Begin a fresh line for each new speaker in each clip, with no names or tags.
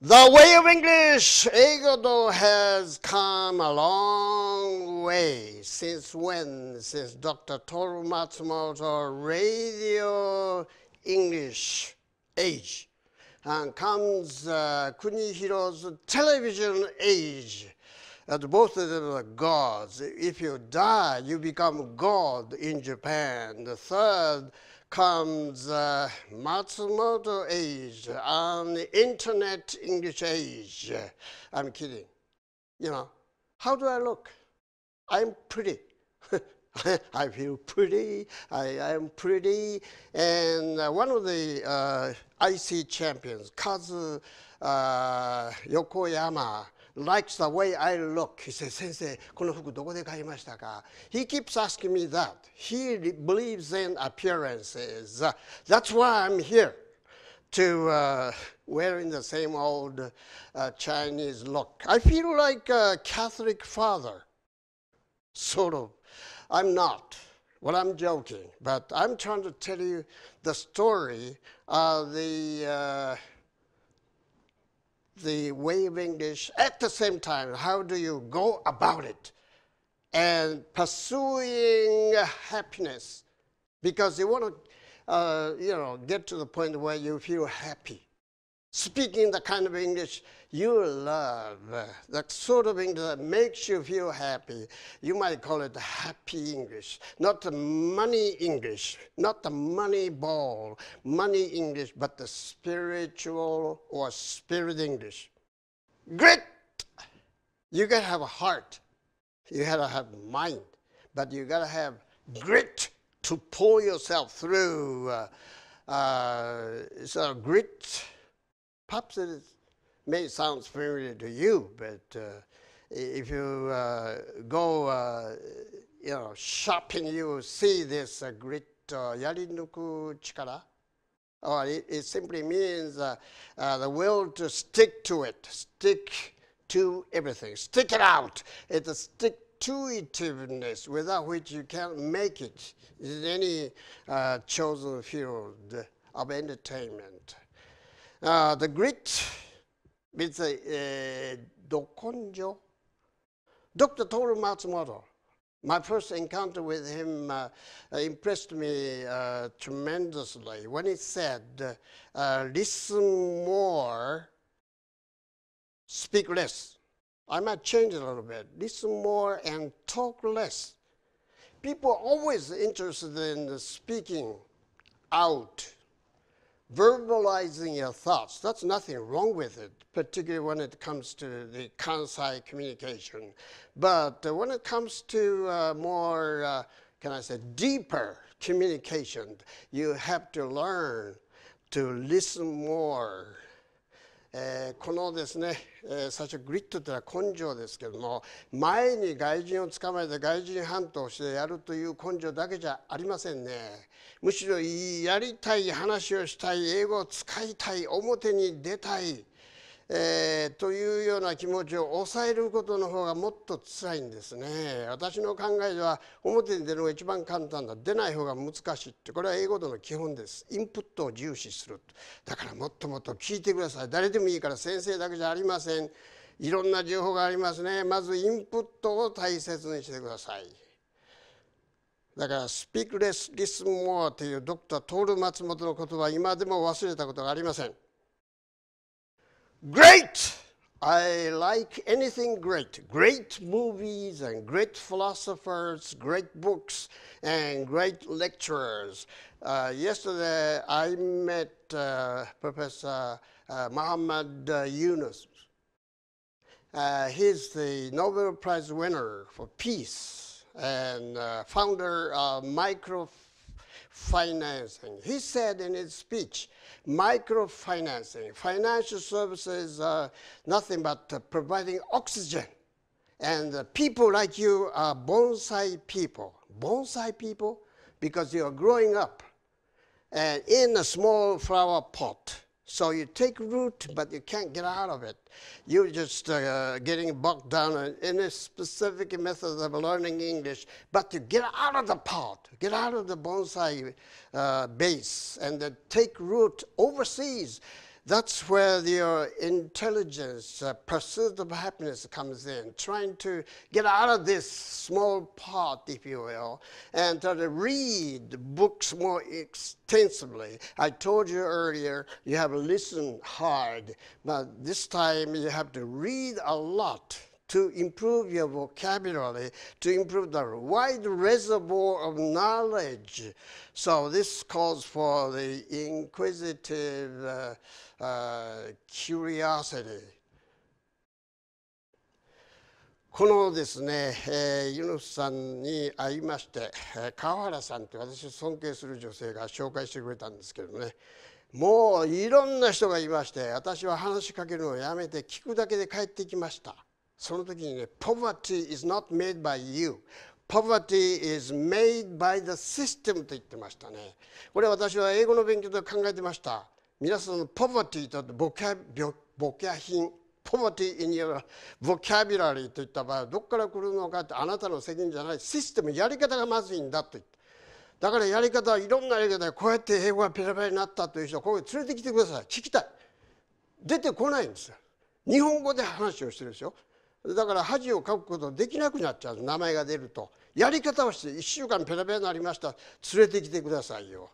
The way of English, 英語道 has come a long way. Since when? Since Dr. Toru Matsumoto radio English age. And comes Kunihiro's television age. And both of them are gods. If you die, you become God in Japan. The third comes Matsumoto age and internet English age. I'm kidding. You know, how do I look? I'm pretty. I feel pretty. I am pretty. And one of the IC champions, Kazu Yokoyama, likes the way I look. He says, Sensei, この服どこで買いましたか? He keeps asking me that. He believes in appearances. That's why I'm here, to wearing the same old Chinese look. I feel like a Catholic father, sort of. I'm not. Well, I'm joking, but I'm trying to tell you the story of the way of English. At the same time, how do you go about it? And pursuing happiness, because you want to, get to the point where you feel happy. Speaking the kind of English you love, the sort of English that makes you feel happy. You might call it happy English, not the money English, not the money ball, money English, but the spiritual or spirit English. Grit! You gotta have a heart. You gotta have mind, but you gotta have grit to pull yourself through. So grit, perhaps it may sound familiar to you, but if you go, shopping, you will see this grit, やり抜く力. Or it simply means the will to stick to it, stick to everything, stick it out. It's a stick-to-itiveness without which you can't make it in any chosen field of entertainment. The grit with the dokonjo. Dr. Toru Matsumoto, my first encounter with him impressed me tremendously when he said, listen more, speak less. I might change it a little bit. Listen more and talk less. People are always interested in speaking out, verbalizing your thoughts. That's nothing wrong with it, particularly when it comes to the Kansai communication. But when it comes to more, deeper communication, you have to learn to listen more. このですね、最初グリッドというのは根性ですけども、前に外人を捕まえて外人ハントをしてやるという根性だけじゃありませんね。むしろやりたい、話をしたい、英語を使いたい、表に出たい、というような気持ちを抑えることの方がもっと辛いんですね。私の考えでは表に出るのが一番簡単だ。出ない方が難しいって、これは英語道の基本です。インプットを重視する。だからもっともっと聞いてください。誰でもいいから、先生だけじゃありません。いろんな情報がありますね。まずインプットを大切にしてください。だからspeak less, listen more というドクタートール松本の言葉は今でも忘れたことがありません。Great! I like anything great. Great movies and great philosophers, great books and great lecturers. Yesterday I met Professor Muhammad Yunus. He's the Nobel Prize winner for peace and founder of microfinancing. He said in his speech, microfinancing, financial services are nothing but providing oxygen. And people like you are bonsai people. Bonsai people because you are growing up and in a small flower pot. So you take root, but you can't get out of it. You're just getting bogged down in a specific method of learning English, but you get out of the pot, get out of the bonsai base, and then take root overseas. That's where your intelligence, pursuit of happiness comes in, trying to get out of this small part, if you will, and try to read books more extensively. I told you earlier, you have to listen hard, but this time you have to read a lot to improve your vocabulary, to improve the wide reservoir of knowledge. So this calls for the inquisitive curiosity. このですね、ユヌスさんに会いまして、川原さんって私尊敬する女性が紹介してくれたんですけどね、もういろんな人がいまして、私は話しかけるのをやめて聞くだけで帰ってきました。その時にね、Poverty is not made by you. Poverty is made by the system と言ってましたね。これ私は英語の勉強で考えてました。皆さんの Poverty とボキャ品、Poverty in your vocabulary といった場合はどこから来るのかってあなたの責任じゃない。システム、やり方がまずいんだと言って。だからやり方はいろんなやり方でこうやって英語がペラペラになったという人はここに連れてきてください。聞きたい。出てこないんですよ。日本語で話をしてるでしょ。だから恥をかくことできなくなっちゃう。名前が出るとやり方をして1週間ペラペラになりました。連れてきてくださいよ。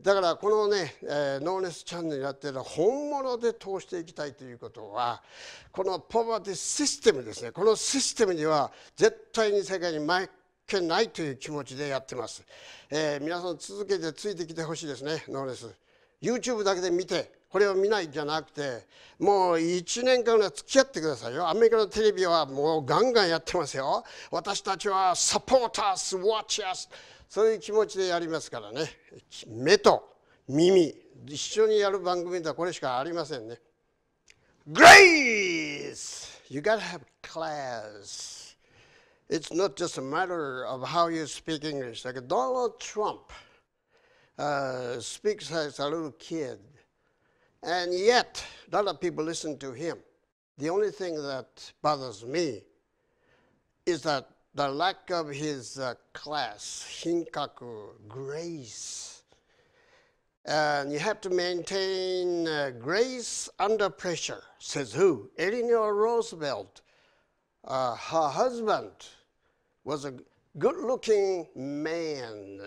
だからこのね、ノーネスチャンネルやってるのは本物で通していきたいということは、このポバティシステムですね。このシステムには絶対に世界に負けないという気持ちでやってます。皆さん続けてついてきてほしいですね。ノーネス YouTube だけで見てこれを見ないんじゃなくて、もう1年間ぐらい付き合ってくださいよ。アメリカのテレビはもうガンガンやってますよ。私たちはサポータース、ウォッチャース、そういう気持ちでやりますからね。目と耳一緒にやる番組ではこれしかありませんね。Grace! You gotta have class. It's not just a matter of how you speak English. Like Donald Trump speaks as a little kid. And yet, a lot of people listen to him. The only thing that bothers me is that the lack of his class, hinkaku, grace. And you have to maintain grace under pressure, says who? Eleanor Roosevelt. Her husband was a good-looking man.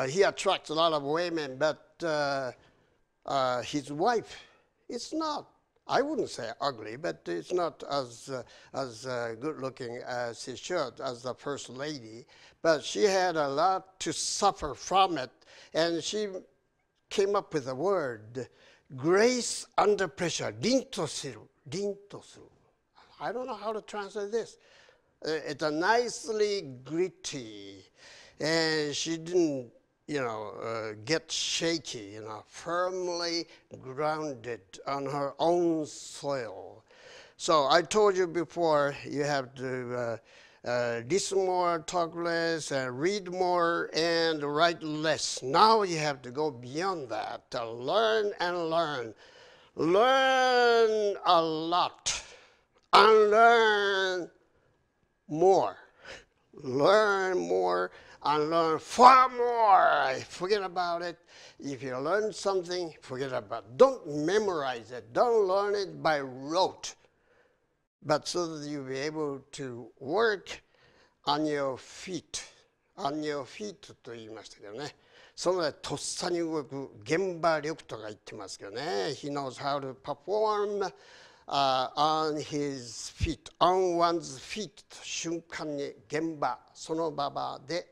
He attracts a lot of women, but his wife, it's not, I wouldn't say ugly, but it's not as good looking as she should, as the first lady. But she had a lot to suffer from it, and she came up with a word, grace under pressure, rinto-siru. I don't know how to translate this. It's a nicely gritty, and she didn't get shaky, firmly grounded on her own soil. So I told you before, you have to listen more, talk less, read more, and write less. Now you have to go beyond that, to learn and learn. Learn a lot, unlearn more. Learn more and learn far more. Forget about it. If you learn something, forget about it. Don't memorize it. Don't learn it by rote. But so that you'll be able to work on your feet. On your feet と言いましたけどね。そのね、とっさに動く現場力とか言ってますけどね。He knows how to perform、on his feet, on one's feet 瞬間に現場、その場場で。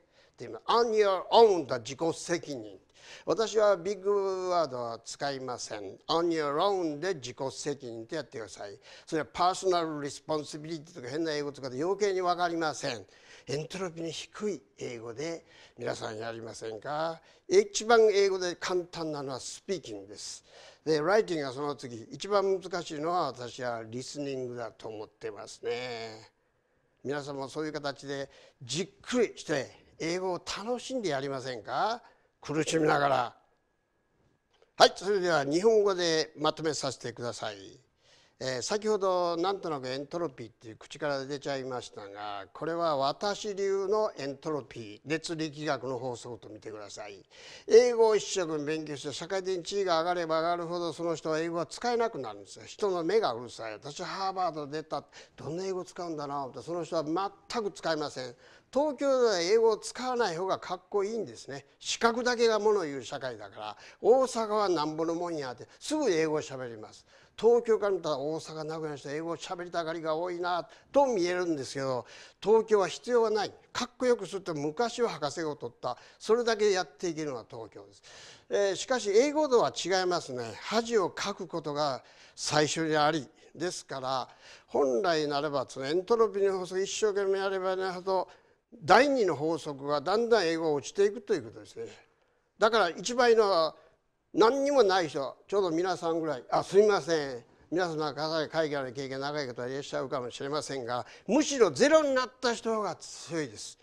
on your own と自己責任。私はビッグワードは使いません。on your own で自己責任ってやってください。それはパーソナルリスポンシビリティとか変な英語とかで余計に分かりません。エントロピーの低い英語で皆さんやりませんか？一番英語で簡単なのはスピーキングです。で、ライティングはその次。一番難しいのは私はリスニングだと思ってますね。皆さんもそういう形でじっくりして英語を楽しんでやりませんか？苦しみながら。はい、それでは日本語でまとめさせてください。先ほどなんとなくエントロピーっていう口から出ちゃいましたが、これは私流のエントロピー、熱力学の法則と見てください。英語を一生懸命勉強して社会的に地位が上がれば上がるほど、その人は英語は使えなくなるんですよ。人の目がうるさい。私はハーバード出た、どんな英語使うんだなって、その人は全く使いません。東京では英語を使わない方がかっこいいんですね。資格だけがものを言う社会だから。大阪はなんぼのもんやってすぐ英語をしゃべります。東京から見たら大阪、名古屋の人は英語をしゃべりたがりが多いなと見えるんですけど、東京は必要はない。かっこよくすると昔は博士号を取った、それだけやっていけるのが東京です。しかし英語とは違いますね。恥をかくことが最初にありですから、本来ならばエントロピーの法則一生懸命やればやるほど第二の法則がだんだん英語が落ちていくということですね。だから一番いいのは何にもない人、ちょうど皆さんぐらい、すみません、皆さんなんか海外の経験長い方はいらっしゃるかもしれませんが、むしろゼロになった人が強いです。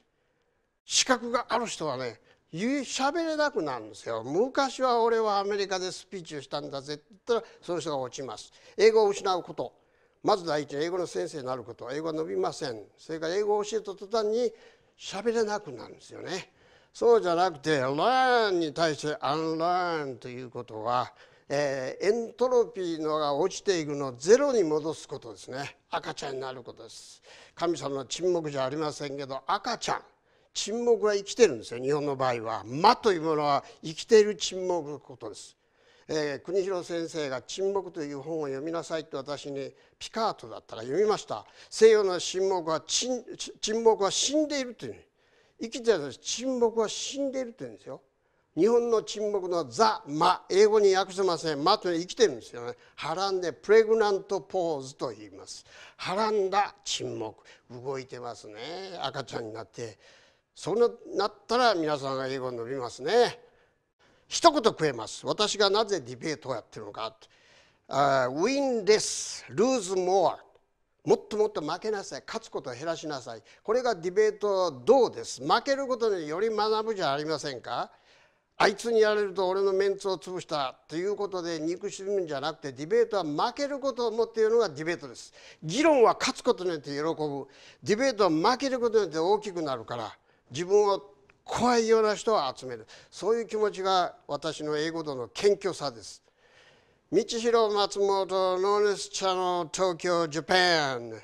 資格がある人はね、喋れなくなるんですよ。昔は俺はアメリカでスピーチをしたんだぜって言ったらその人が落ちます。英語を失うこと、まず第一に英語の先生になること、英語は伸びません。それから英語を教えた途端に喋れなくなるんですよね。そうじゃなくて learn に対して unlearn ということは、エントロピーのが落ちていくのをゼロに戻すことですね。赤ちゃんになることです。神様の沈黙じゃありませんけど、赤ちゃん、沈黙は生きてるんですよ。日本の場合は魔というものは生きている沈黙のことです。国広先生が沈黙という本を読みなさいと私にピカートだったら読みました。西洋の沈黙は死んでいるという。生きてるんです。沈黙は死んでいるというんですよ。日本の沈黙のザ・マ、英語に訳せません。マというのは生きてるんですよね。はらんでプレグナントポーズと言います。はらんだ沈黙、動いてますね。赤ちゃんになって、そうなったら皆さんが英語に伸びますね。一言食えます。私がなぜディベートをやってるのか。Win less, lose more。もっともっと負けなさい。勝つことを減らしなさい。これがディベートどうです。負けることにより学ぶじゃありませんか。あいつにやれると俺のメンツを潰したということで憎しむんじゃなくて、ディベートは負けることを思っているのがディベートです。議論は勝つことによって喜ぶ。ディベートは負けることによって大きくなるから、自分を怖いような人を集める。そういう気持ちが私の英語道の謙虚さです。道広松本ノーネスチャンネル東京ジャパン。